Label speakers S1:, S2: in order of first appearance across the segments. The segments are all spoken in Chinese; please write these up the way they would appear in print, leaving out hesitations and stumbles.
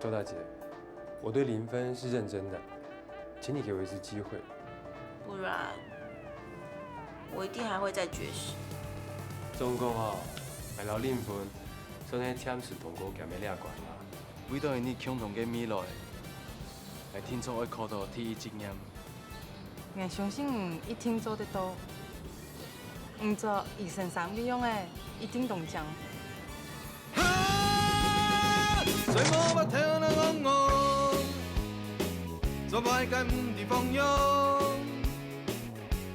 S1: 周大姐，我对林芬是认真的，请你给我一次机会。
S2: 不然我一定还会再绝食。
S1: 总共为了林芬，所以签是同高咸的抓关啦。
S3: 为到你共同嘅未来，来听众爱考到第一经验。
S4: 我相信一定做得到，唔做医生上嘅样诶，一定中奖。
S3: 随我不聽啦昂昂，做擺緊唔地放揚，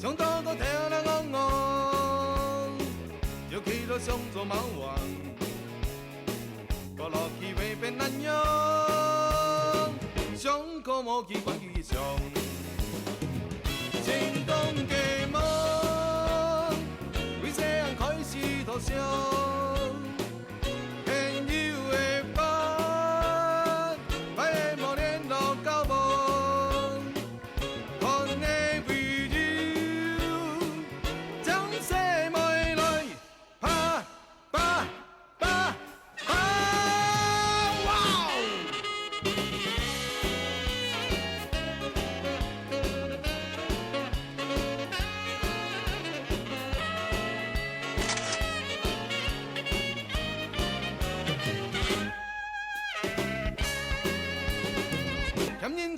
S3: 從多多聽啦昂昂，要企到上做貓王，個落去未變難養，上個冇機關於上，心動嘅夢，為這樣開始投降。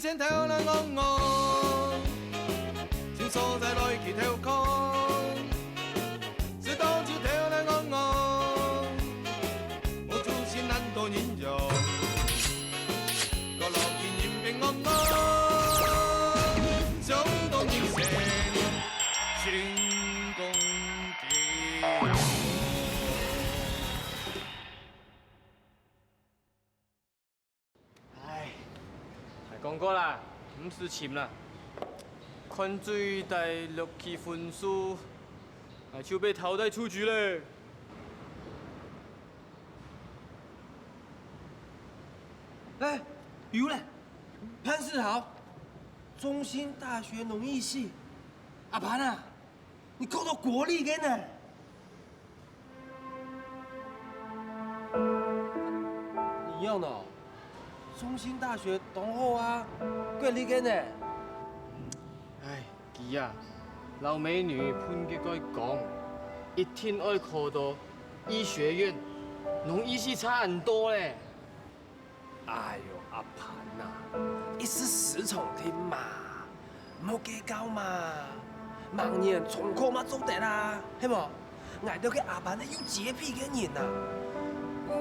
S3: 前跳啦昂昂，前所在來去跳空，是到處跳啦昂昂，我就是難度人用，個落去人變昂昂，相當人生成功嘅。
S5: 講過啦，唔是簽啦。看最大六期分數，就被淘汰出局嘞。
S6: 哎，有嘞，潘世豪，中兴大学农艺系，阿潘啊，你考到国立嘅呢？你要呢？中兴大学同好啊，國立嘅呢？
S5: 唉，佢啊，老美女潘嘅該講，一天愛考到醫學院，農醫系差很多嘞。
S6: 哎呦，阿潘啊，一時死從天嘛，唔好計較嘛，盲人重考嘛做得啦，係冇？捱到嘅阿潘係有潔癖嘅人啊，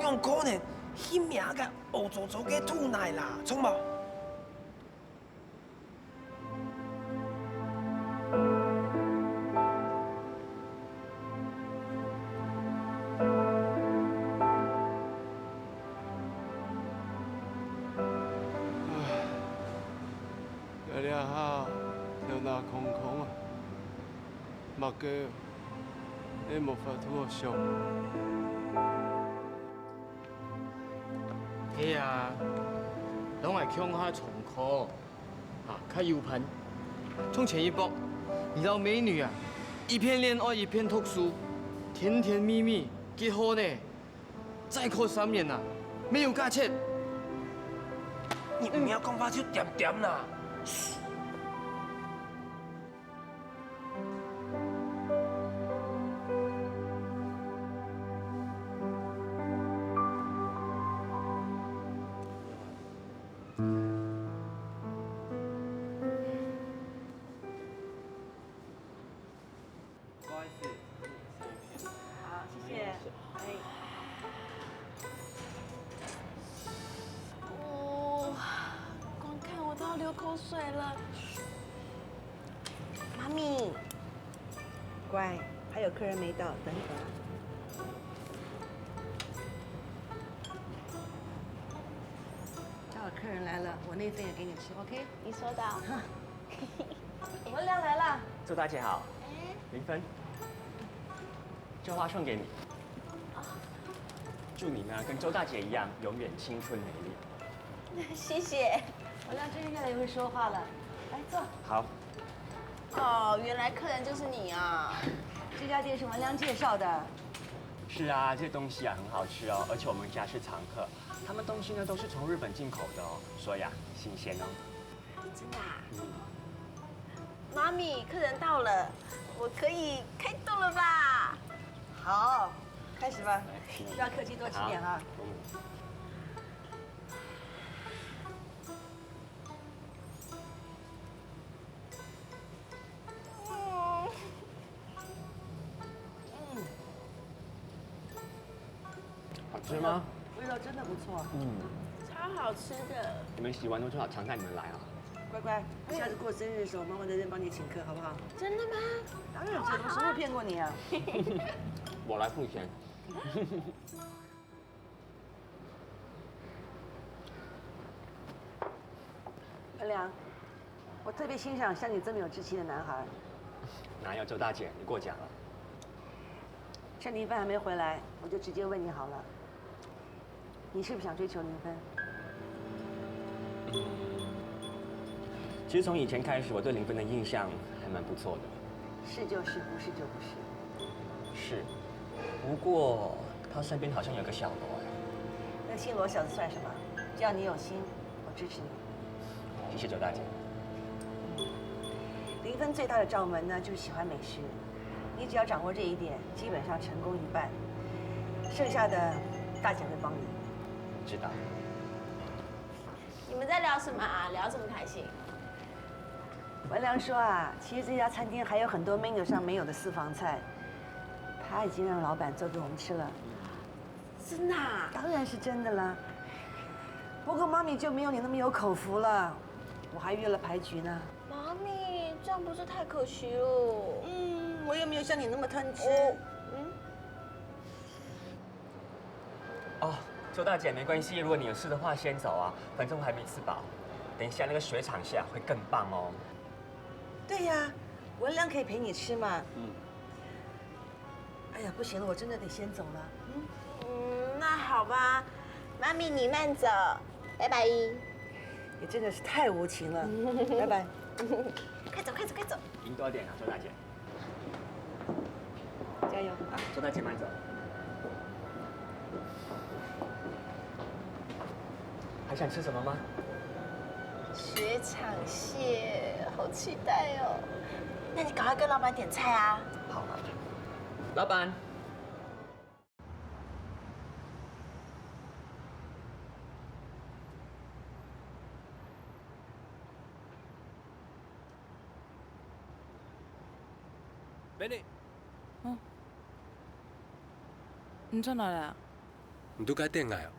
S6: 用可能欠命嘅惡做做嘅吐奶啦，聰冇？
S3: 你下條那空空啊，目嘅你冇法度我想。
S5: 嘿啊，攏係強下重考，較有盤。從前一步，你老美女啊，一片戀愛一片讀書，甜甜蜜蜜，結婚呢，再考3年啊，沒有價錢。
S6: 你唔要講話就點點啦。
S2: 好，謝謝。
S7: 哦，光看我都要流口水了。
S2: 媽咪，乖，還有客人沒到，等一會兒。待會客人來了，我那份也給你吃，OK？
S7: 你收到。
S2: 文良來了。
S8: 周大姐好，林芬，这花送给你，祝你呢跟周大姐一样，永远青春美丽。
S7: 謝謝。文亮最近越來越會說話了，來坐。
S8: 好，
S7: 哦，原來客人就是你啊！這家店是文亮介紹的。
S8: 是啊，这东西啊很好吃哦，而且我们家是常客，他们东西呢都是从日本进口的哦，所以啊，新鲜哦。
S7: 真的啊？妈咪，客人到了，我可以开动了吧？好，开始吧。不要客气，多吃点啊。
S8: 好吃吗？
S7: 味道真的不错，
S2: 超好吃的。
S8: 你们洗完都最好常带你们来啊。
S7: 乖乖，下次过生日的时候，妈妈在这帮你请客，好不好？
S2: 真的吗？
S7: 当然，我什么时候骗过你啊？
S8: 我来付钱。
S7: 文良，我特别欣赏像你这么有志气的男孩。
S8: 哪有周大姐，你过奖了。
S7: 趁林芬还没回来，我就直接问你好了，你是不是想追求林芬？
S8: 其实从以前开始，我对林芬的印象还蛮不错的。
S7: 是就是，不是就不是。
S8: 是，不过她身边好像有个小罗哎。
S7: 那姓罗小子算什么？只要你有心，我支持你。
S8: 谢谢周大姐。
S7: 林芬最大的罩门呢，就是喜欢美食。你只要掌握这一点，基本上成功一半。剩下的大姐会帮你。
S8: 知道。
S2: 你们在聊什么啊？聊这么开心？
S7: 文良说啊，其实这家餐厅还有很多 menu 上没有的私房菜，他已经让老板做给我们吃了。
S2: 真的啊？
S7: 当然是真的啦。不过妈咪就没有你那么有口福了，我还约了牌局呢。
S2: 妈咪，这样不是太可惜了？
S7: 我又没有像你那么贪吃。
S8: 哦，周大姐没关系，如果你有事的话先走啊，反正我还没吃饱。等一下那个水场下会更棒哦。
S7: 对呀，文良可以陪你吃嘛。哎呀，不行了，我真的得先走了。
S2: 那好吧，妈咪你慢走，拜拜。
S7: 你真的是太无情了，拜拜。
S2: 快走，快走，快走。
S8: 赢多点啊，周大姐。
S7: 加油
S8: 啊，周大姐慢走。还想吃什么吗？
S2: 雪场蟹，好期待哦！那你赶快跟老板点菜啊。
S8: 好，老板。
S1: Benny，
S4: 你做哪来啊？
S1: 唔拄该等来哦。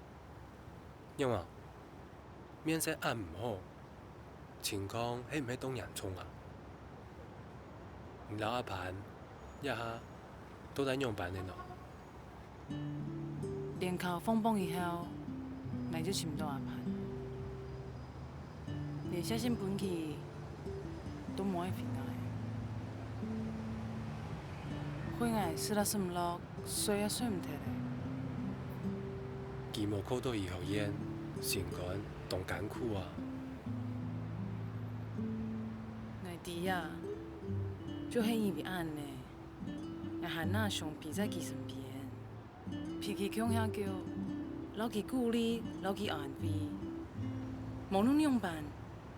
S1: 因啊，免说暗唔好，情况迄唔迄当洋葱啊？唔老阿盘，一下都在用办的喏。
S4: 练考放榜以后，我就寻到阿潘，连写信本去都冇爱平来。会爱死啦死唔落，睡也睡唔脱嘞。
S1: 期末考到医学院，情况当艰苦啊。
S4: 我弟呀，就很因为安呢，也喊那上陪在佢身边，脾气强遐叫，老佢鼓励，老佢安慰，无论用办，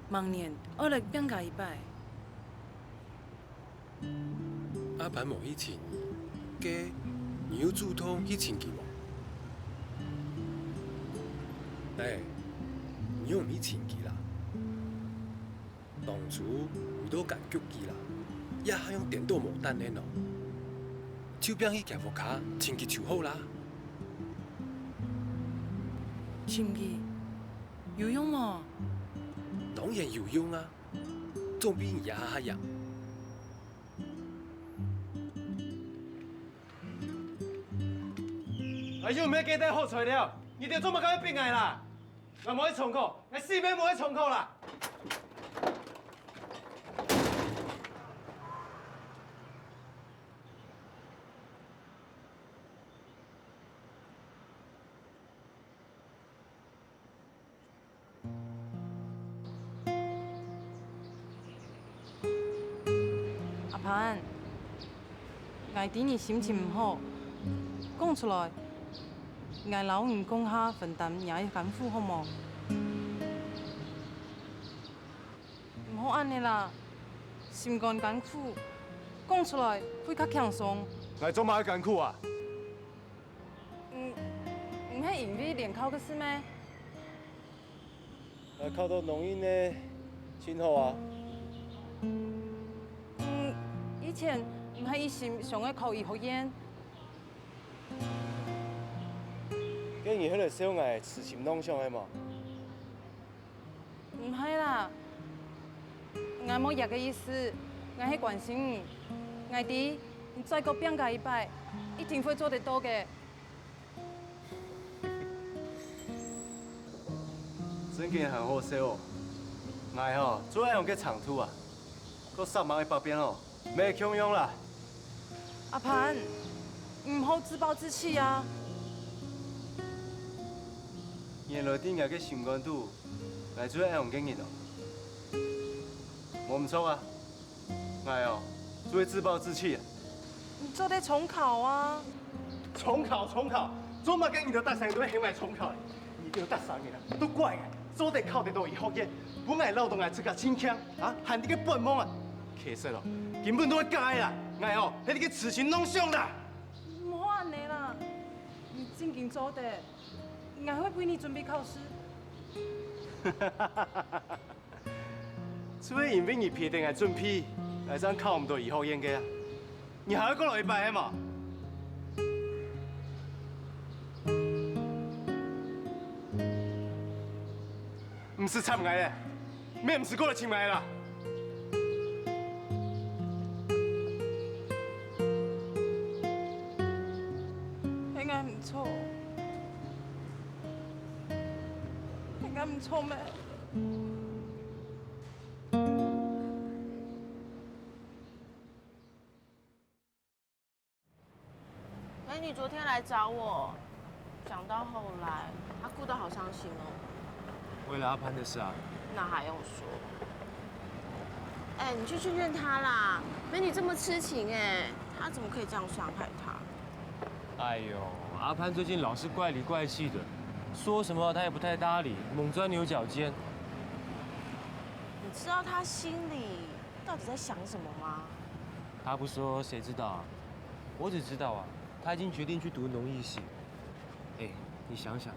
S4: 明年我来变加一摆。
S1: 阿盘无迄钱，加你有主动迄千几无？哎，你有迄千几啦？当初遇到感激机啦，也还用电脑无等的喏，手柄迄件副卡千几就好啦。
S4: 千几有用吗？
S1: 当然有用啊，总比你牙还痒。
S3: 哎呦，唔要记得好材料，一定要做乜咁变艺啦！我冇去重考，我死命冇去重考啦！
S4: 阿潘，我弟你心情唔好，讲出来，俺老唔讲下分担也嘅艰苦好冇？唔好安尼啦，心肝艰苦，讲出来会较轻松。
S3: 我做嘛艰苦啊？
S4: 唔系因为练考嘅事咩？
S3: 考到农医呢，真好啊！
S4: 以前唔系一心想要考医学院。
S3: 竟然迄个小爱痴心妄想的嘛？
S4: 唔系啦，我冇入嘅意思，我係關心你。我哋你再個變解一擺，一定會做得到嘅。
S3: 真嘅很好笑哦！我吼最愛用嘅長途啊，個上網嘅北邊哦，沒強用啦。
S4: 阿潘，唔好自暴自棄啊！
S3: 原來啲嘢嘅心肝肚，我最愛用嘅人哦。我唔錯啊，我哦最自暴自棄啊。
S4: 你做得重考啊！
S3: 重考，做乜嘅你都得上都係愛重考，你都得上嘅啦，都怪嘅，做得考得到醫學院，本來勞動係自家真強啊，喊你嘅笨懵啊，其實哦根本都係假啦，我哦係你嘅痴心妄想啦。
S4: 唔好安尼啦，你正經做得，我會陪你準備考試。
S3: 除非因為你批定係準備，係真考唔到醫學院嘅啊，你還要過來一擺嘛？唔是插我嘅，咩唔是過來請我啦？
S4: 應該唔錯，應該唔錯咩？
S7: 美女昨天来找我，讲到后来，她哭得好伤心哦。
S3: 為了阿潘的事啊？
S7: 那還用說？哎，你去勸勸她啦。美女這麼痴情哎，她怎麼可以這樣傷害她？
S9: 哎呦，阿潘最近老是怪裡怪氣的，說什麼他也不太搭理，猛鑽牛角尖。
S7: 你知道她心裡到底在想什麼嗎？
S9: 他不說，誰知道啊？我只知道啊，他已經決定去讀農藝系。哎，你想想，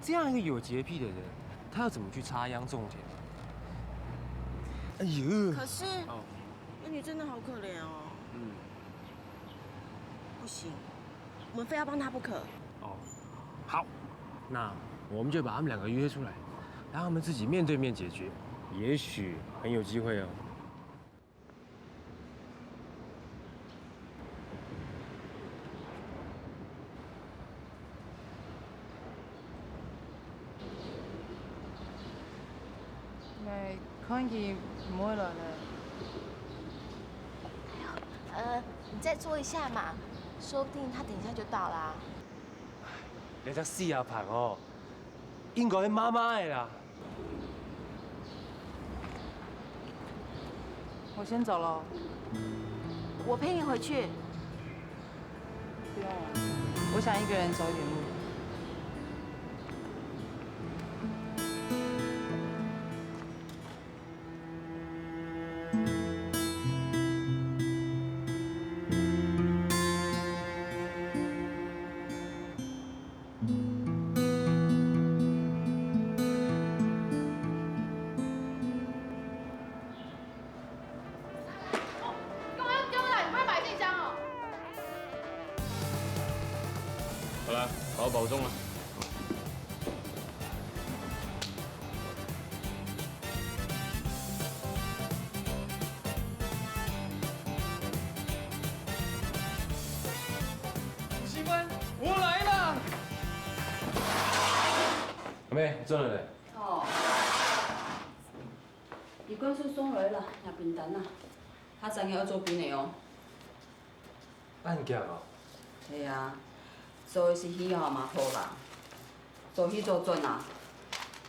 S9: 這樣一個有潔癖的人，他要怎麼去插秧種田？哎呦！
S7: 可是，美女真的好可憐哦。不行，我們非要幫她不可。
S9: 哦，好，那我們就把他們兩個約出來，讓他們自己面對面解決，也許很有機會哦。
S4: 看見唔會來了。
S2: 你再坐一下嘛，說不定他等一下就到啦。
S6: 你隻死阿鵬哦，應該係媽媽嚟啦。
S4: 我先走了。
S2: 我陪你回去。
S4: 不用了，我想一個人走一點路。
S9: 好了，好好保重啊。
S3: 媳婦，我來了。
S9: 阿妹，你做了嘞？
S10: 哦，你關叔送來啦，入便等啦。他真係要做邊嚟哦？
S6: 案件啊？
S10: 係啊，做是喜好嘛好啦，做去做準啊，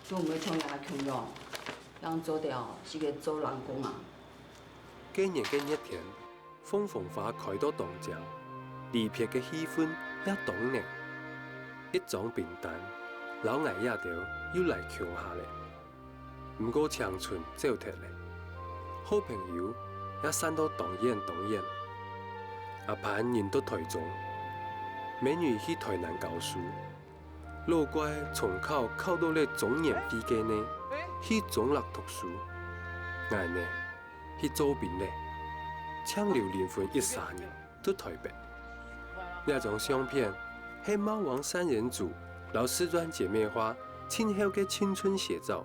S10: 就唔會搶人家窮用，人做掉是個做人工啊。
S1: 今年嘅一天，風花開到東郊，離別嘅氣氛也凍呢。一桩平淡，老爱也着又来强下咧。不过青春走脱咧，好朋友也散到东远。阿潘人到台中，美女去台南教书，老乖从考考到咧中年飞机呢，去中六读书。俺呢去左边咧，抢留离婚13年到台北。那张相片是猫王三人组老四川姐妹花亲后的青春写照。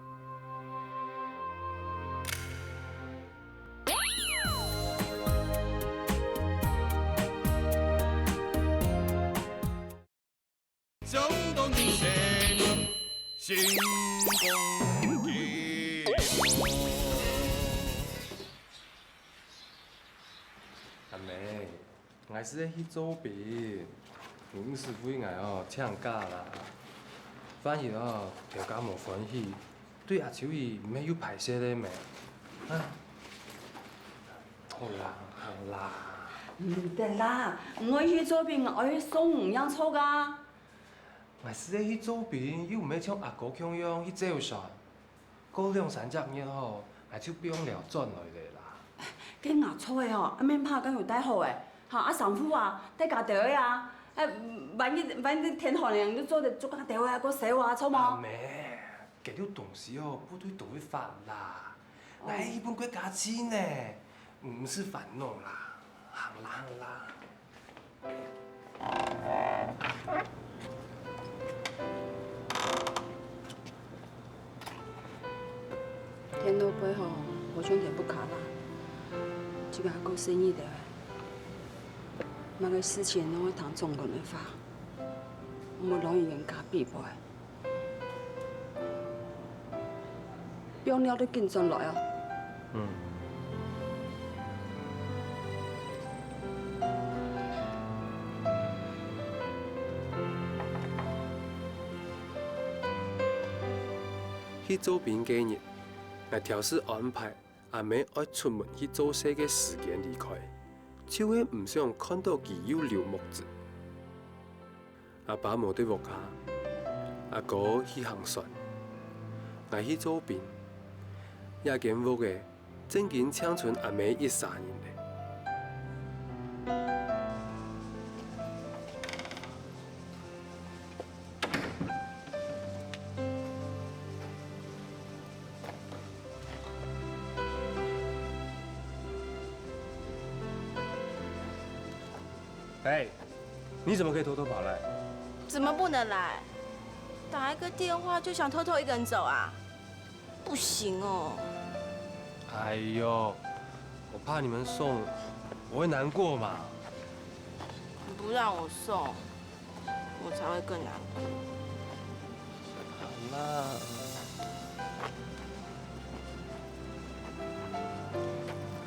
S3: 相當熱情，星光結合。
S1: 阿妹，我是在去左边，阮师傅应该请假啦。反正条家无欢喜，对阿秋伊唔免有排泄咧咩？啊，好啦。
S10: 唔得啦，我去左边，我去送唔样错噶。
S1: 我是在去左边，又唔免像阿哥强样去走山。过2-3只日我就不用了转来咧啦。
S10: 佢牙錯嘅阿免怕緊要帶好嘅，阿丈夫帶家隊啊，萬一天寒人都做得足家隊啊，個小啊，錯
S1: 阿
S10: 冇？
S1: 妹，這條東西部隊都會發啦，我係一本國家錢呢，唔是煩惱啦，行啦。
S10: 天都背我兄弟不卡啦，這個還夠生意的。那個事情我會談中國人法，我冇容易人家避開。病了都緊張來哦。
S1: 去左邊幾日，我調試安排阿妹愛出門去做事嘅時間離開，就會唔想看到佢有流目子。阿爸冇對屋下，阿哥去行船，我去左邊，也見屋嘅正經搶存阿妹13年咧。
S9: 哎，你怎么可以偷偷跑来？
S7: 怎么不能来？打一个电话就想偷偷一个人走啊？不行哦。
S1: 哎呦，我怕你们送，我会难过嘛。
S7: 你不让我送，我才会更难过。
S1: 好啦。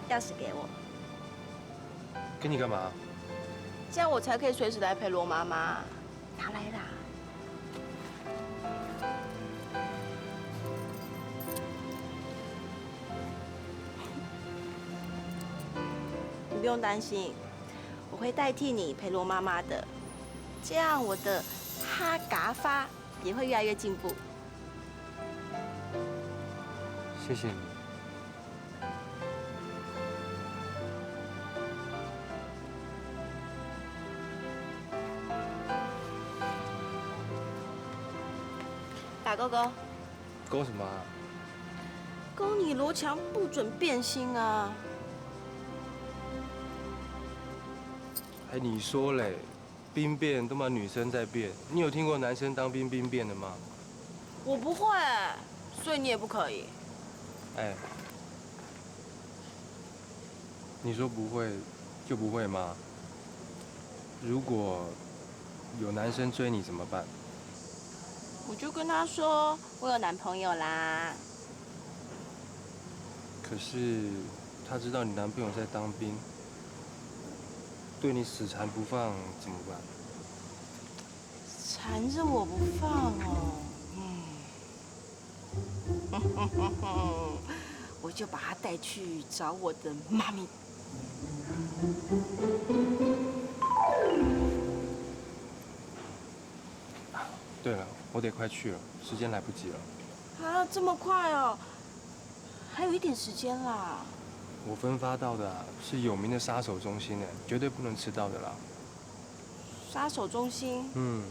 S7: 钥匙给我，
S1: 给你干嘛？
S7: 这样我才可以随时来陪罗妈妈。拿来啦。你不用担心，我会代替你陪罗妈妈的，这样我的哈嘎发也会越来越进步。
S1: 谢谢你。
S7: 打勾勾。
S1: 勾什么啊？
S7: 勾你罗强不准变心啊！
S1: 哎，你说嘞，兵变都嘛女生在变，你有听过男生当兵兵变的吗？
S7: 我不会，所以你也不可以。
S1: 哎，你说不会就不会吗？如果有男生追你怎么办？
S7: 我就跟他说我有男朋友啦。
S1: 可是他知道你男朋友在当兵，对你死缠不放怎么办？
S7: 缠着我不放哦。我就把他带去找我的妈咪。
S9: 对了，我得快去了，时间来不及了。
S2: 啊，这么快哦？还有一点时间啦。
S9: 我分发到的是有名的杀手中心呢，绝对不能迟到的啦。
S2: 杀手中心？
S9: 嗯。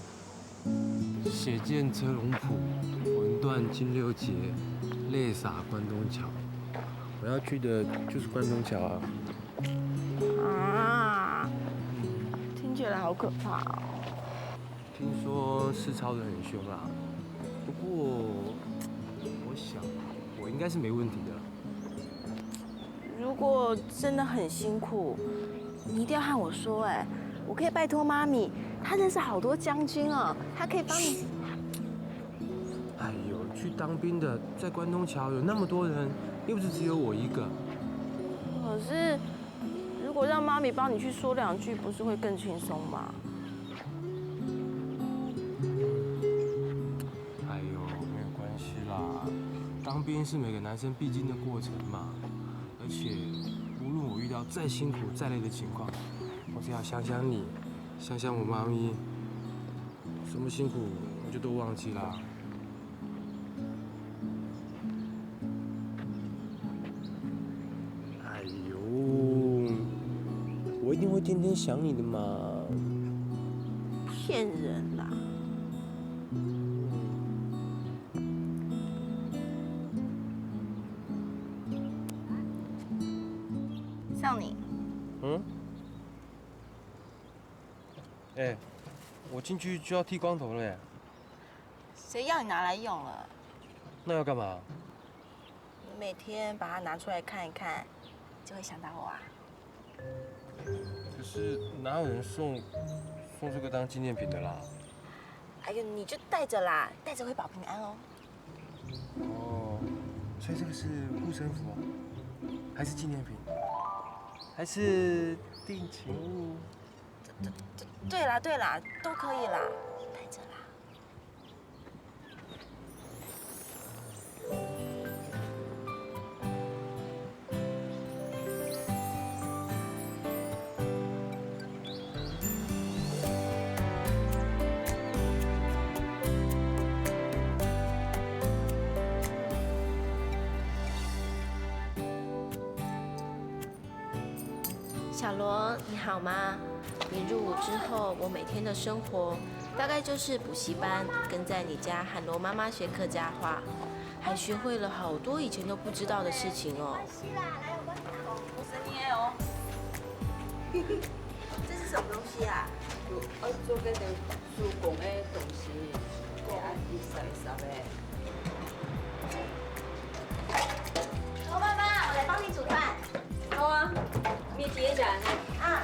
S9: 血溅车龙埔，魂断金六节，泪洒关东桥。我要去的就是关东桥啊。
S2: 啊，听起来好可怕哦。
S9: 听说是抄得很凶啦，不过我想我应该是没问题的。
S2: 如果真的很辛苦，你一定要和我说哎，我可以拜托妈咪，她认识好多将军哦，她可以帮你。
S9: 哎呦，去当兵的在关东桥有那么多人，又不是只有我一个。
S2: 可是如果让妈咪帮你去说2句，不是会更轻松吗？
S9: 哎呦，没有关系啦，当兵是每个男生必经的过程嘛。而且，无论我遇到再辛苦再累的情况，我只要想想你，想想我妈咪，什么辛苦我就都忘记啦。哎呦，我一定会天天想你的嘛。
S2: 骗人啦！像你，
S9: 哎，我进去就要剃光头了耶。
S2: 谁要你拿来用了？
S9: 那要干嘛？
S2: 你每天把它拿出来看一看，就会想到我啊。
S9: 可是哪有人送这个当纪念品的啦？
S2: 哎呦，你就带着啦，带着会保平安哦。
S9: 哦，所以这个是护身符，还是纪念品，还是定情物？
S2: 对啦，都可以啦，带着啦。
S11: 小罗，你好吗？你入伍之后，我每天的生活大概就是补习班，跟在你家和罗妈妈学客家话，还学会了好多以前都不知道的事情哦。
S2: 我是你的哦。这是什么东西啊？
S10: 要做个手工的东西，给阿姨扫一扫呗。
S7: 罗妈妈，我来帮你煮饭。
S10: 好啊，你几个人？
S7: 啊。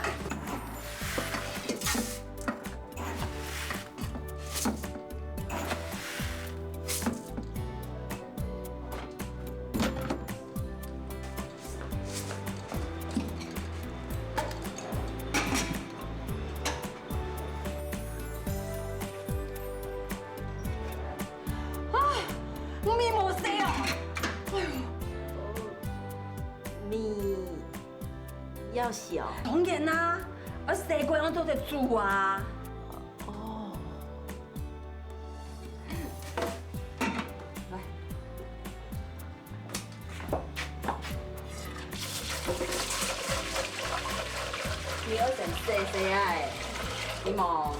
S10: 米冇死哦！
S11: 米要小。
S10: 当然啦，我细个人都在煮啊。
S11: 哦。
S10: 来。你要整细细啊诶，你望。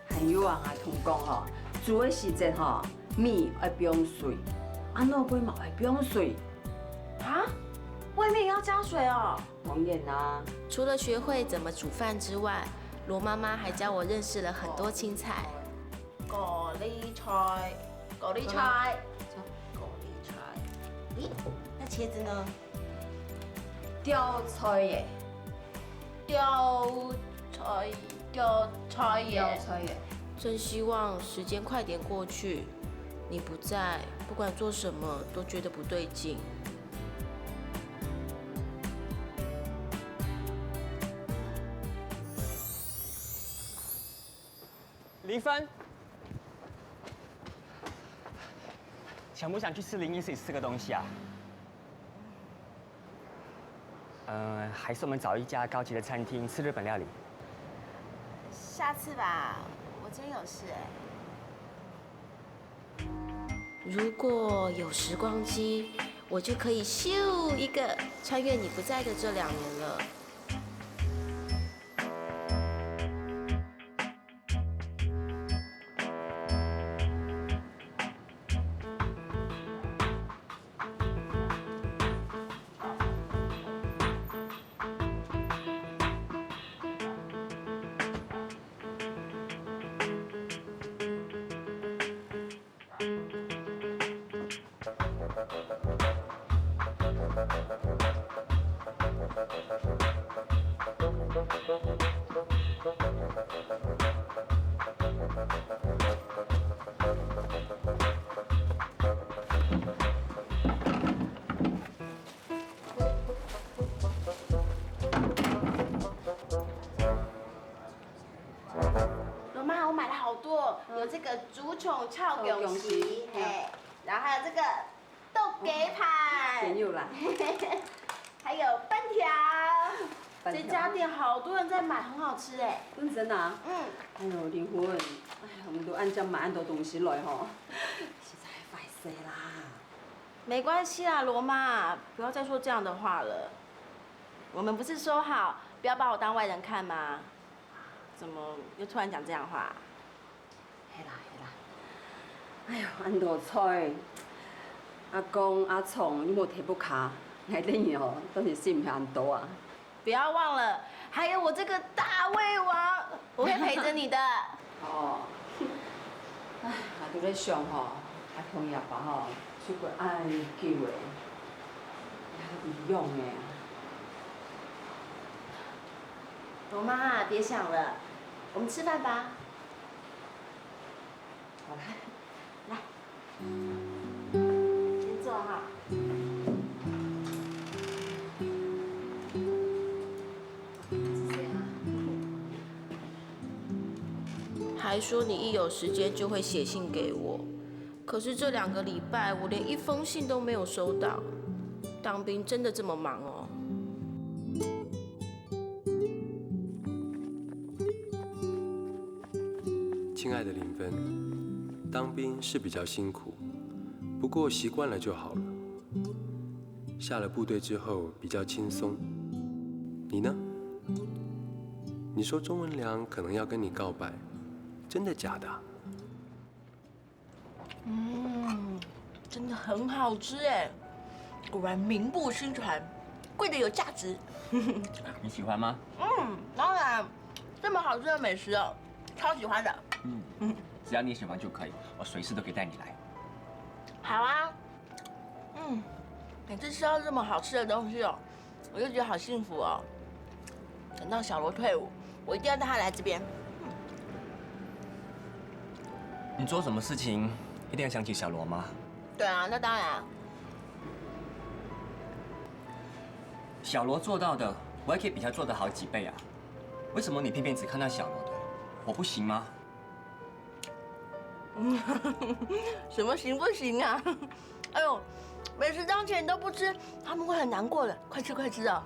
S10: 还有啊，同讲吼，煮的时阵吼，米要不用水，啊，萝卜嘛要不用水。
S2: 啊？外面也要加水哦？
S10: 当然啦。
S11: 除了学会怎么煮饭之外，罗妈妈还教我认识了很多青菜。
S2: 咖喱菜，咖喱菜，咖喱菜。咦，那茄子呢？
S10: 吊菜耶，
S2: 吊菜耶。
S11: 真希望时间快点过去，你不在，不管做什么都觉得不对劲。
S8: 林芬，想不想去401吃个东西啊？还是我们找一家高级的餐厅吃日本料理。
S2: 下次吧，我今天有事哎。
S11: 如果有时光机，我就可以咻一个穿越你不在的这2年了。
S2: 罗妈，我买了好多，有这个竹筒炒蛹皮，嘿，然后还有这个豆鸡排，
S10: 点有啦，
S2: 还有饭条。这家店好多人在买，很好吃哎。
S10: 认真啊？哎呦，林婚，哎呀，我们都按这样买很多东西来吼，实在歹势啦。
S2: 没关系啦，罗妈，不要再说这样的话了。我们不是说好不要把我当外人看吗？怎么又突然讲这样话？
S10: 嘿啦嘿啦，哎呦，安多菜，阿公阿聪，你无提不卡，内底哦，都是心很多啊。
S2: 不要忘了，还有我这个大胃王，我会陪着你的。
S10: 哦，哎，啊，拄咧想吼，啊，同业吧吼，出过爱救的，有用的。
S2: 罗妈，别想了，我们吃饭吧。
S10: 好来，
S2: 来，先坐哈。
S11: 还说你一有时间就会写信给我，可是这2个礼拜我连1封信都没有收到。当兵真的这么忙哦？
S1: 亲爱的林芬，当兵是比较辛苦，不过习惯了就好了。下了部队之后比较轻松。你呢？你说钟文良可能要跟你告白，真的假的？
S2: 真的很好吃哎，果然名不虚传，贵的有价值。
S8: 你喜欢吗？
S2: 当然，这么好吃的美食哦，超喜欢的。
S8: 只要你喜欢就可以，我随时都可以带你来。
S2: 好啊。每次吃到这么好吃的东西哦，我就觉得好幸福哦。等到小罗退伍，我一定要带他来这边。
S8: 你做什么事情一定要想起小罗吗？
S2: 对啊，那当然。
S8: 小罗做到的，我还可以比他做的好几倍啊！为什么你偏偏只看到小罗的？我不行吗？
S2: 什么行不行啊？哎呦，美食当前你都不吃，他们会很难过的。快吃快吃啊！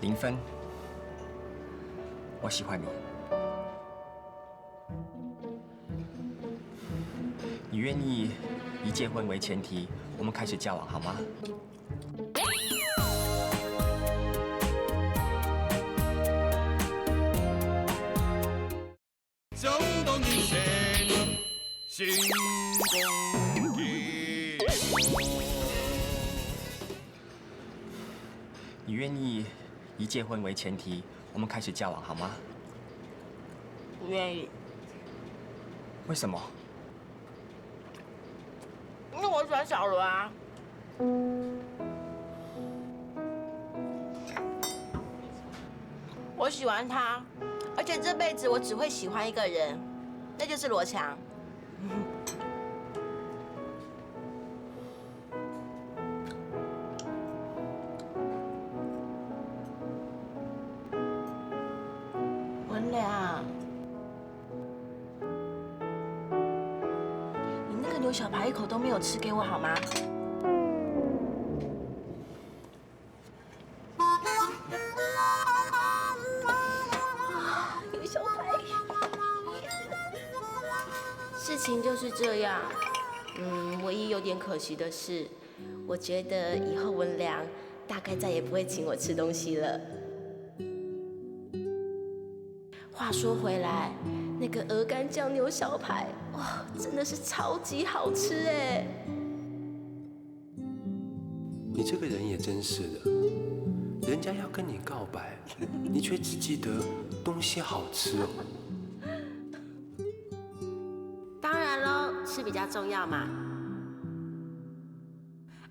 S8: 林芬，我喜欢你。你愿意以结婚为前提，我们开始交往好吗？
S3: 想当年成功结果。
S8: 你愿意以结婚为前提，我们开始交往好吗？
S2: 不愿意，
S8: 为什么？
S2: 因为我喜欢小罗啊。我喜欢他，而且这辈子我只会喜欢一个人，那就是罗强。文良，你那个牛小排一口都没有吃给我好吗？
S11: 情就是这样。唯一有点可惜的是，我觉得以后文良大概再也不会请我吃东西了。话说回来，那个鹅肝酱牛小排，哇，真的是超级好吃哎！
S1: 你这个人也真是的，人家要跟你告白，你却只记得东西好吃哦。
S11: 当然喽，吃比较重要嘛。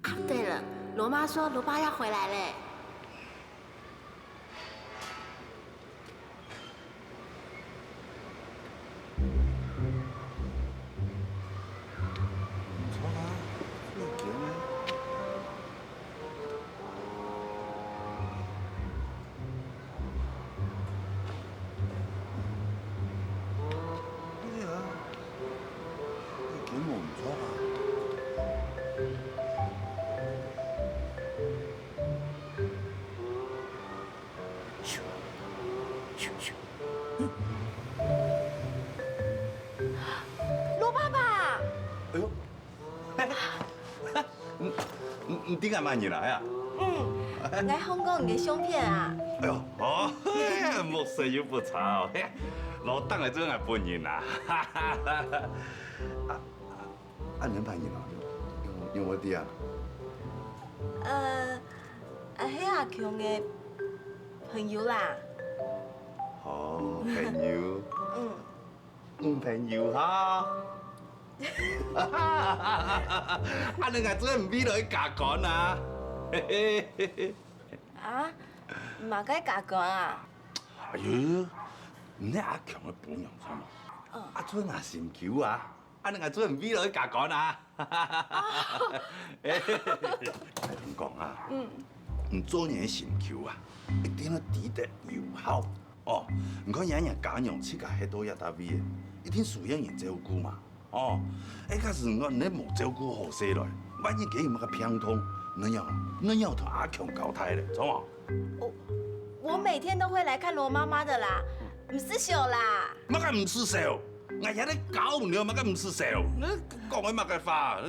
S11: 啊，对了，罗妈说罗爸要回来嘞。罗爸爸，
S12: 哎呦，你顶下慢入来啊？
S11: 来香港你的相片啊？
S12: 哎呦，哦，莫说又不差哦，老当来真系本人啊！恁朋友啊？用我啲啊？
S11: 迄阿强的朋友啦。
S12: 哦，朋友。朋友哈。恁阿真唔俾落去加干啊？
S11: 啊？嘛该加干啊？
S12: 哎呦，唔係阿強嘅本人啫嘛。阿尊阿心球啊，恁阿尊唔俾落去加干啊？點講啊？唔做嘢心球啊，一定要抵得友好。哦，唔可以人家用自家喺度一大味嘅，一定需要人照顧嘛。哦，假使我你冇照顧好些來，萬一佢有乜個偏痛，你要同阿強交代咧，知嘛？
S11: 我每天都会来看罗妈妈的啦，唔是笑啦。
S12: 乜嘅唔是笑，我有啲搞唔了，乜嘅唔是笑，你講佢乜嘅話？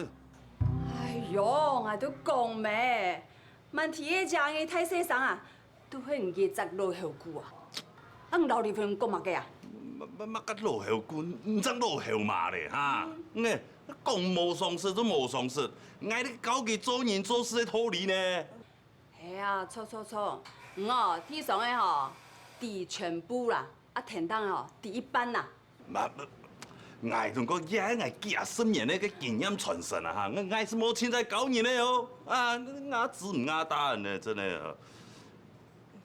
S10: 哎呦，我都講咩？問題嘅家嘅太細生啊，都係唔記得落後顧啊。俺老地方講乜嘅啊？
S12: 乜嘅落後顧，唔爭落後嘛咧嚇？你講冇常識都冇常識，嗌你搞佢做人做事嘅道理呢？
S10: 係啊，錯。我地上嘅吼，第全部啦，田當吼第一班啦。
S12: 嗌同個嘢嗌幾十年嘅經驗傳承啊嚇，嗌是冇錢在搞人嘅哦，牙子唔牙打人呢，真係。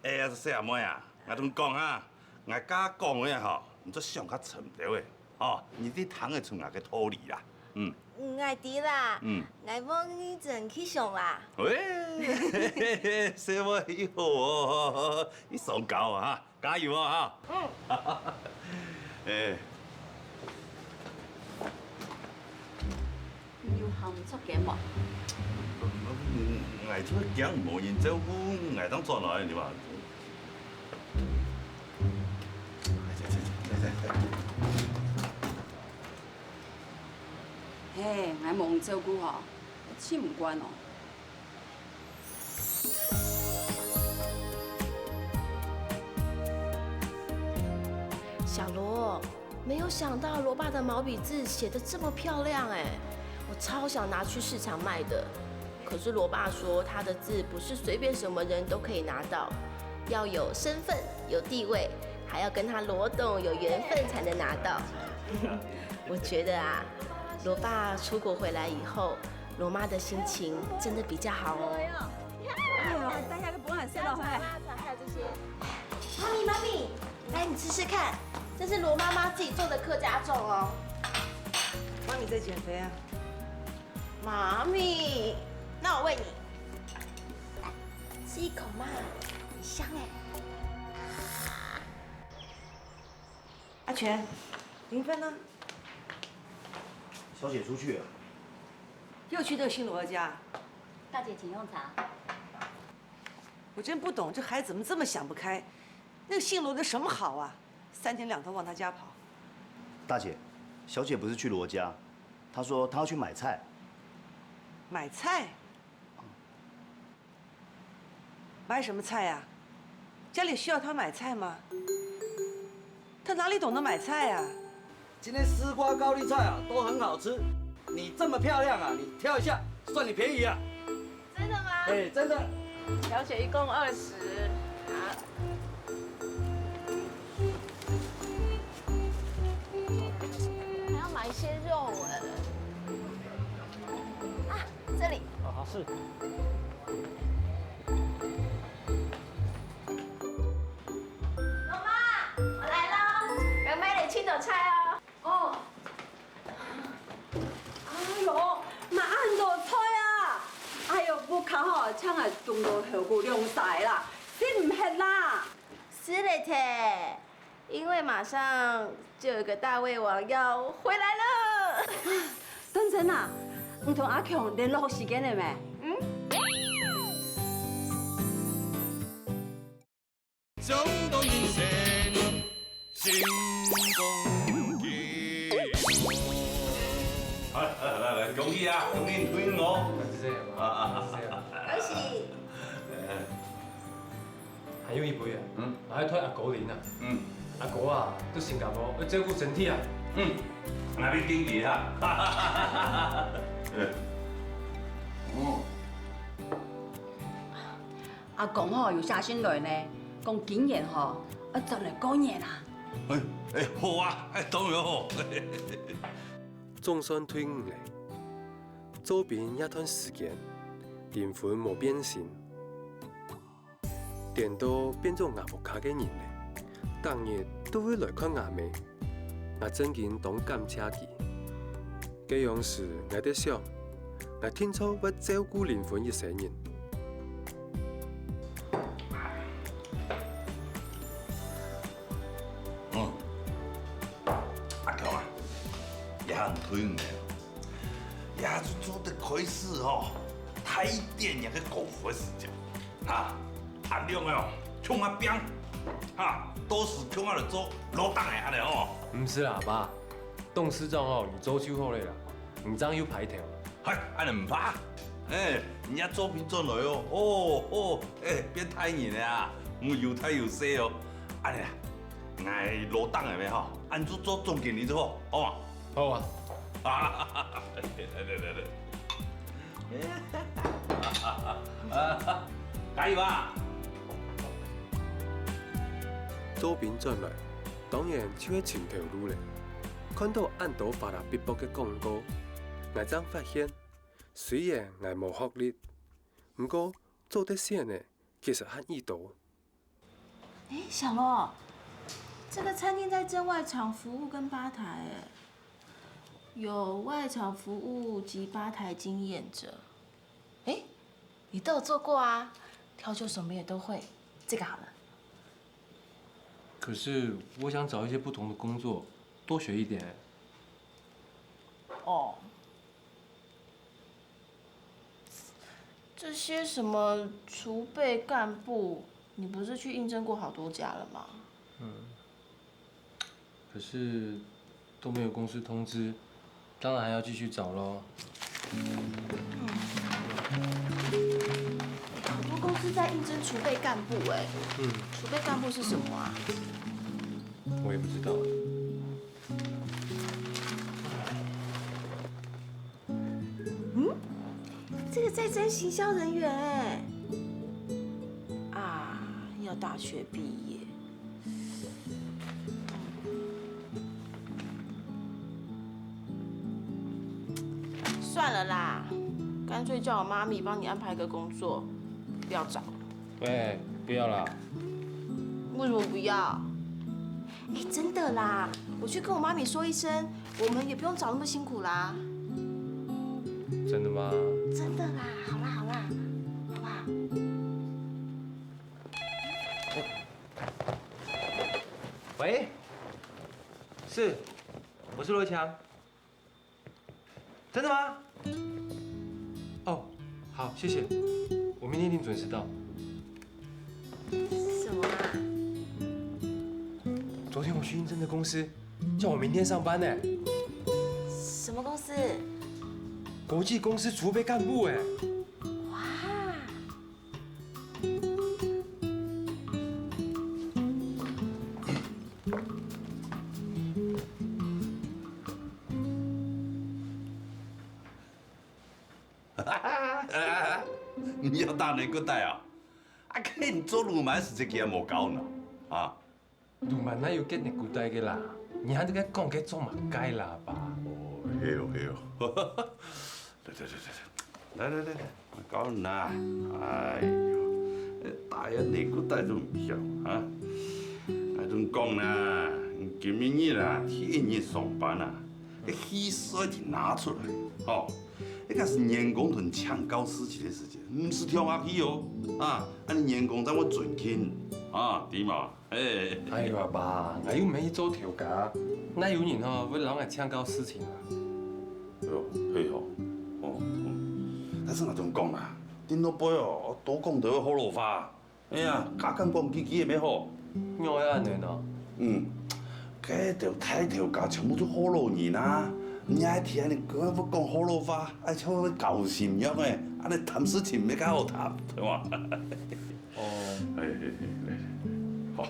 S12: 細阿妹啊，我同你講啊，我家講嘅吼，唔做上較沉掉嘅，哦，你啲睇得出我嘅道理啦，
S11: 愛啲啦，愛幫你整去上啦。
S12: 喂，小妹以後哦，你上搞啊，加油啊嚇！
S10: 要喊出嘅嘛？
S12: 捱出驚無人照顧，捱當做來你話？
S10: 嘿，我冇人照顧吼，錢唔關哦。
S11: 小罗，没有想到罗爸的毛笔字写得这么漂亮哎，我超想拿去市场卖的。可是罗爸说他的字不是随便什么人都可以拿到，要有身份、有地位，还要跟他罗董有缘分才能拿到。我觉得啊，罗爸出国回来以后，罗妈的心情真的比较好哦。
S10: 哎呦，大家都不敢吃了，
S11: 还有这些。妈咪，来你吃吃看，这是罗妈妈自己做的客家粽哦。
S7: 妈咪在减肥啊。
S11: 妈咪，那我喂你，来吃一口嘛，很香哎。
S7: 阿全，林芬呢？
S13: 小姐出去了。
S7: 又去那个新罗家？
S14: 大姐，请用茶。
S7: 我真不懂，这孩子怎么这么想不开？那个姓罗的什么好啊？3天2头往他家跑。
S13: 大姐，小姐不是去罗家，她说她要去买菜。
S7: 买菜？买什么菜呀？家里需要她买菜吗？她哪里懂得买菜呀？
S13: 今天丝瓜高丽菜啊都很好吃，你这么漂亮啊，你挑一下，算你便宜啊。
S2: 真的吗？
S13: 哎，真的。
S2: 小姐一共20。好。还要买一些肉哎。啊，这里。
S9: 好是。
S2: 罗妈，我来喽，有买点青豆菜哦。
S10: 哦。哎呦，嘛按到菜啊！哎呦，我靠吼，抢来中到后骨凉晒啦，你唔吃啦？
S2: 是嘞，姐，因为马上就有个大胃王要回来了。
S10: 等阵啊，唔同阿强联络时间了没？
S3: 相當應成，成功結果。
S12: 來，恭喜啊！恭喜推我！
S2: 恭喜！
S9: 还有一杯啊，我还推阿哥啉啊。阿哥啊，在新加坡要照顾身体啊。
S12: 那邊經理啊！
S10: 阿公吼有写信来呢，讲今年吼要再来过年啦。
S12: 好啊，當然好。
S1: 總算退伍嘞，周邊一段時間，靈魂冇變性，電到變做牙木卡嘅人嘞，當日都會來看牙妹，我真緊當感謝佢。這樣時，我在想，我天初要照顧靈魂一世人。
S12: 阿強啊，也很推唔也就做得開始哦，太電那個功夫的事情，含量哦，像阿餅，都是像阿來做老檔的安尼哦。
S9: 唔是啦，爸，董事長哦，你做手好嘞啦，唔這樣有排條。
S12: 安尼唔怕，人家作品做來哦，變態人的啊，唔又大又細哦，安尼啊，挨老檔的咩吼，按做總經理就好，好嘛？
S9: 好啊。
S12: 加油啊！
S1: 周邊進來，當然就係前條路嘞。看到按到發達必博嘅廣告，我才發現，雖然我冇學歷，不過做得些呢，其實很易做。
S2: 哎，小羅，這個餐廳在正外場服務跟吧台，哎，有外場服務及吧台經驗者。哎，你都有做過啊？調酒什麼也都會，這個好了。
S9: 可是我想找一些不同的工作，多學一點。
S2: 哦，這些什麼儲備幹部，你不是去應徵過好多家了嗎？
S9: 可是都沒有公司通知，當然還要繼續找咯。
S2: 好多公司在應徵儲備幹部哎。儲備幹部是什麼啊？
S9: 我也不知道。
S2: 這個在徵行銷人員哎。啊，要大學畢業。算了啦，乾脆叫我媽咪幫你安排個工作，不要找。
S9: 喂，不要啦。
S2: 為什麼不要？哎，真的啦，我去跟我媽咪說一聲，我們也不用找那麼辛苦啦。
S9: 真的嗎？
S2: 真的啦，好啦好啦，好不好？
S9: 喂，是，我是羅強。真的嗎？哦，好，謝謝，我明天一定準時到。
S2: 什麼啊？
S9: 昨天我去應徵的公司，叫我明天上班呢。
S11: 么公司？
S1: 国际公司储备干部哎。
S11: 哇！
S12: 你要打哪个带啊？啊，看你做路蛮是这个无够呢，啊？
S1: 路蛮哪有给你古代的啦？你还这个讲给做嘛该啦吧？
S12: 哦，嘿哦嘿哦，来，我告诉你啊，哎呦，大人哪个带都唔晓啊？啊，仲讲啦，今明日啦，天日上班啊，个薪水就拿出来，哦。那个是员工同抢高时期的事情，唔是跳下去哦。啊，安尼员工怎么赚钱啊？对嘛？哎
S1: 呦阿爸，我又没去做调价，哪有人哦会老爱抢高事情啊？
S12: 哟，嘿吼，哦，但是我仲讲啦，顶老辈哦，多讲就会好老花。哎呀，加减磅几几也没好。
S1: 我也安尼咯。
S12: 搿条太调价全部都好老人啊！你爱听你讲不讲好老话，而且我搞心样诶，安尼谈事情没较好谈，对嘛？哦，好，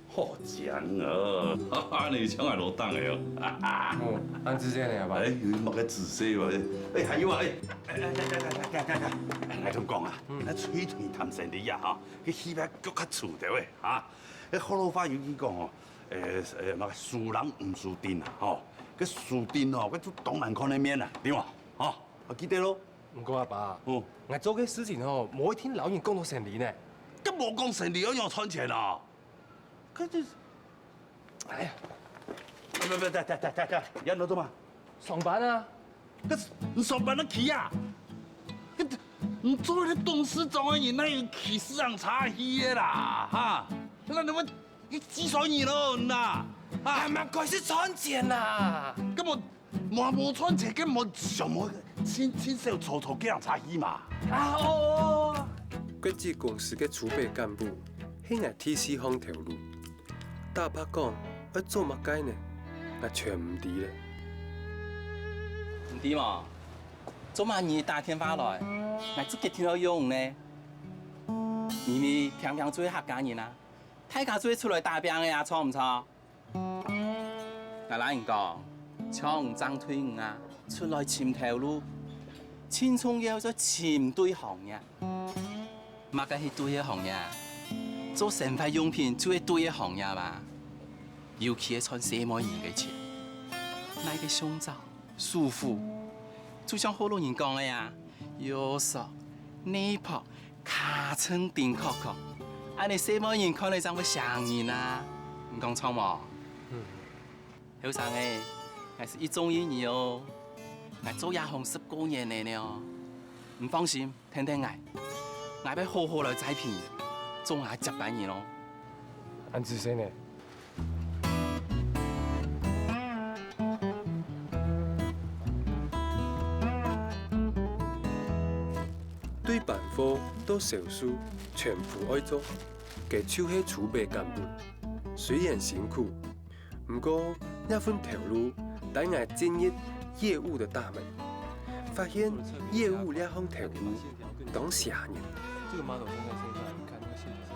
S12: 好强哦！哈哈，你抢系老当的哦！
S1: 哦，安子先嚟吧？
S12: 哎，你莫个自私喎！哎，还有啊，我同讲啊，吹吹谈生意啊，哈，佢起码脚较粗条诶，哈，迄好老话有句讲哦。那个输人唔输阵啊，吼！个输阵哦，个做当然看得面啊，对嘛？吼，我记得咯。
S1: 唔过阿爸，我做嘅事情哦，冇一天老人讲到成年呢。
S12: 咁冇讲成年，我要赚钱啊！佢这，哎呀，不，人到做嘛？
S1: 上班啊！
S12: 你上班得去啊？你做那董事长的人，哪有去市场查戏的啦？哈，那你们。你几岁人了呐？
S1: 啊，蛮快是赚钱啦！
S12: 根本冇赚钱，根本上冇亲手粗叫人查戏嘛。
S1: 啊哦！国际公司嘅储备干部，迄个提示方条路，大伯讲要做乜解呢？我全唔知咧。
S13: 唔知嘛？做乜嘢打电话来，我自己听到用呢？咪咪平平做客家人啊！大家做出来打拼的啊，错唔错？我老人讲，抢张推五啊，出来寻条路，轻松要做寻对行业，乜个是对的行业？做生活用品就系对的行业吧。尤其系赚什么人嘅钱，买个香皂、舒服，就像好多人讲的呀，有色、内泡、卡层顶壳壳。安尼什么人看你怎会像人啊？唔讲错冇？后生诶，还是一种意义哦。我做亚红10多年了呢，唔放心，听听我要好好来栽培，做我接班人咯。
S1: 安子先呢？对办法到手术全部爱做，嘅就是储备干部。虽然辛苦，不过那份条路带我进入业务的大门，发现业务那项条路当吓人。这个 model 现在身上你看那个线条。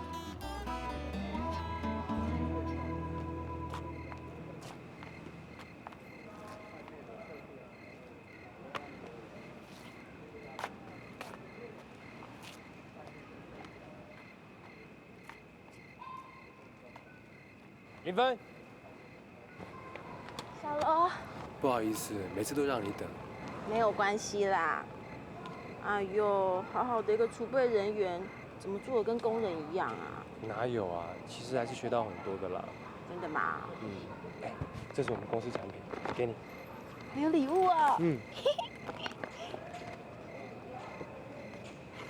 S1: 林芬，
S11: 小罗，
S1: 不好意思，每次都让你等。
S11: 没有关系啦。哎呦，好好的一个储备人员，怎么做的跟工人一样啊？
S1: 哪有啊？其实还是学到很多的啦。
S11: 真的吗？
S1: 哎，这是我们公司产品，给你。
S11: 还有礼物啊！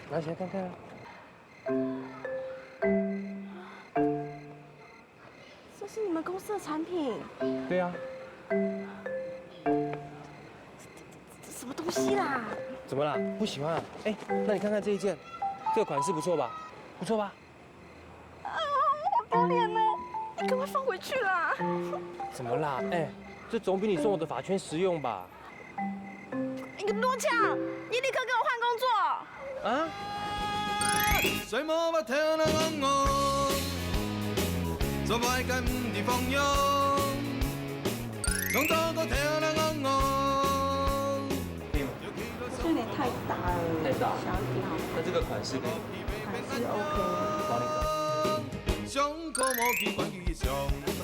S1: 拿起来看看啊。
S11: 这是你们公司的产品？
S1: 对啊。
S11: 什么东西啦？
S1: 怎么啦？不喜欢啊？哎，那你看看这一件，这个款式不错吧？不错吧？
S11: 啊，好丢脸哦！你赶快放回去啦！
S1: 怎么啦？哎，
S9: 这总比你送我的发圈实用吧？
S7: 罗强，你立刻给我换工作！
S9: 啊？
S3: 水摸不跳啦我，做坏嘅唔地放縱，弄到個跳啦我。
S2: 这有点太大了，
S9: 太大。
S2: 小一点好吗？
S9: 那这个款式可以？
S2: 还是 OK。
S9: 帮你找。
S3: 胸口摸起关于上。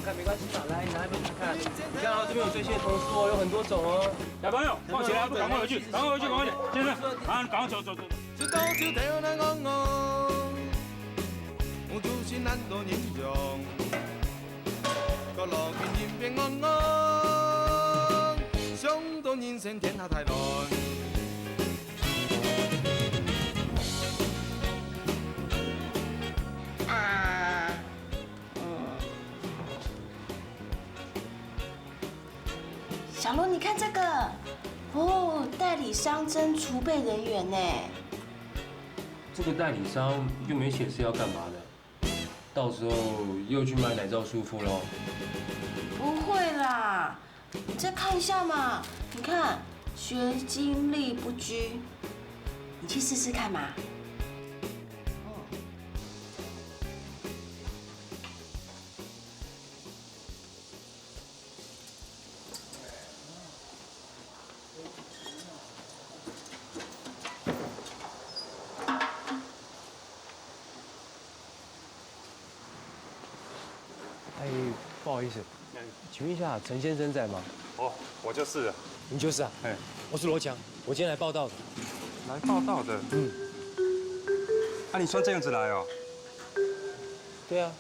S9: 看没关系，来，你拿一份看看。你看啊，这边有最新的童书哦，有很多种哦。
S15: 小朋友，放起来，赶快回去，赶快回去，赶快点，先生，赶快走。
S3: 是到處跳啦我，我就是難度形容，個路邊變變安安，想到人生天下太亂。
S2: 小罗，你看这个，哦，代理商真储备人员呢。
S9: 这个代理商又没显示要干嘛的，到时候又去卖奶罩束缚喽。
S2: 不会啦，你再看一下嘛，你看学精力不拘，你去试试看嘛。
S9: 哎，不好意思，请问一下陈先生在吗？
S15: 哦，我就是。
S9: 你就是啊？
S15: 哎，
S9: 我是罗强，我今天来报道的。
S15: 来报道的。
S9: 嗯。
S15: 啊，你穿这样子来哦？
S9: 对啊。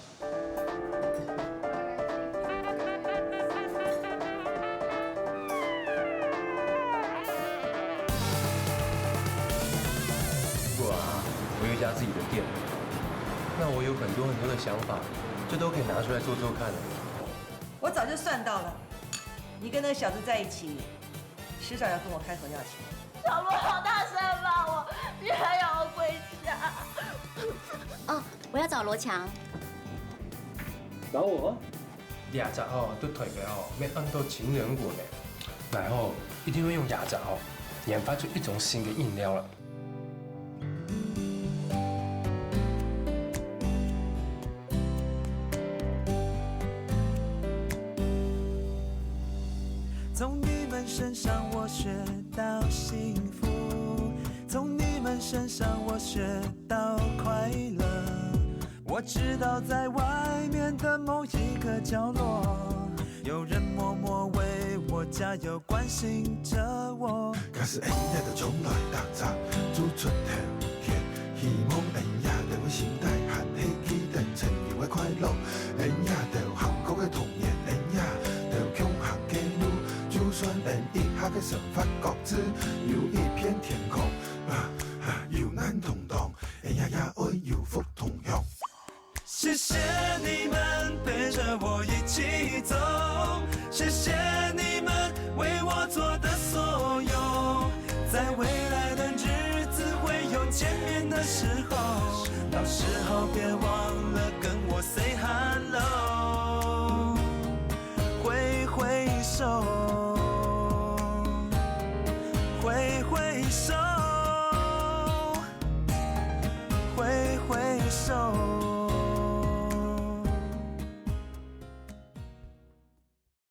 S9: 如果啊，我有一家自己的店，那我有很多的想法，这都可以拿出来做做看的。
S7: 我早就算到了，你跟那个小子在一起，迟早要跟我开口要钱。
S2: 小罗，好大声吧，我你还要回家。
S14: 哦，我要找罗强。
S9: 找我？20號都退嘅哦，要按到情人果呢，然後一定會用20號研發出一種新的飲料了。
S16: 从你们身上我学到幸福，从你们身上我学到快乐。我知道在外面的某一个角落，有人默默为我加油，关心着我。
S17: 假使恩也就从来特早做出頭嘅，希望恩也就會心態和起期待曾有嘅快樂，恩也就幸福嘅童年，恩也就強行嘅路，就算恩一下嘅神發覺知有一片天空，有難同當，恩也會有福同享。
S16: 谢谢你们陪着我一起走，谢谢你们为我做的所有，在未来的日子会有见面的时候，到时候别忘了跟我 say hello， 挥挥手，挥挥手，挥挥手。